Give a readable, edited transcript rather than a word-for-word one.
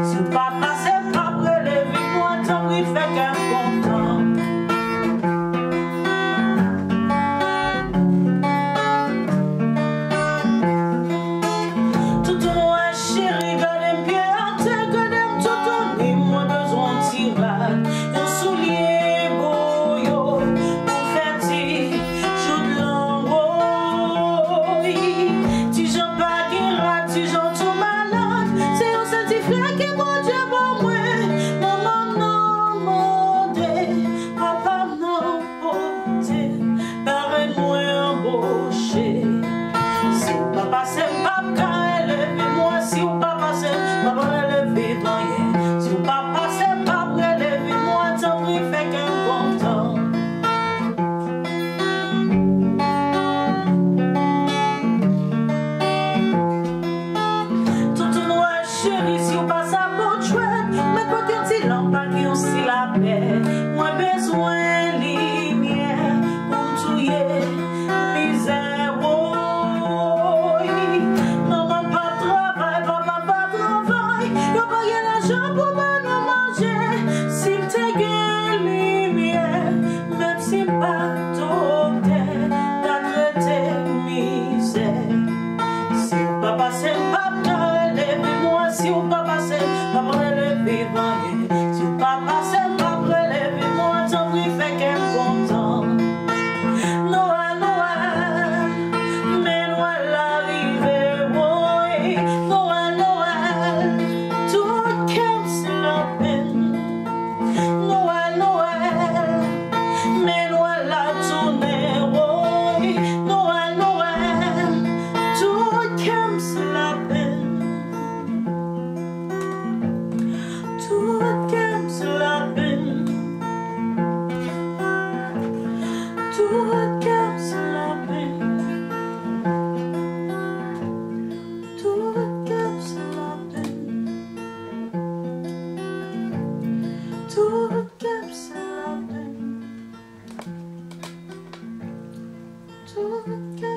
Si ou pa pase pa prelevi moi, tant qu'il fait qu'un content. Tout au loin chéri, gardez pied à terre, gardez tout au nez, moi besoin de tirade. Un soulier beau pour faire ti, joue de l'ango. Si j'en pas qui rate, si j'en tout malade, c'est un certificat qui mon Dieu pour moi. Maman non mondé, papa non porté, parrain-moi embauché. Si ou pas passer, papa élevez-moi. Si ou pas passer, papa élevez-moi. Si ou pas passer, papa élevez-moi. Tant qu'il fait qu'un content. Tout au noir chéri, si ou pas ça pour chouette, mais quand tu dis l'embarque, qui aussi la paix. Moi besoin lumière pour tuer misère. Maman pas travail, papa pas travail, y'a pas gain l'argent pour nous manger. Si t'es gain lumière, même si pas docteur, t'as traité misère. Si ou pas passer, papa relève-moi. Si ou pas passer, papa relève-moi. Si ou pas passer, papa relève-moi. Tant qu'il fait qu'un content. Noël, Noël, mais Noël arrive, oui. Noël, Noël, tout comme c'est la peine. Noël, Noël, mais Noël a tourné, oui. Noël, Noël, tout comme c'est la peine. Tout comme c'est la peine. Tout comme c'est la peine. Tout comme c'est la peine. Tout comme c'est la peine. Tout comme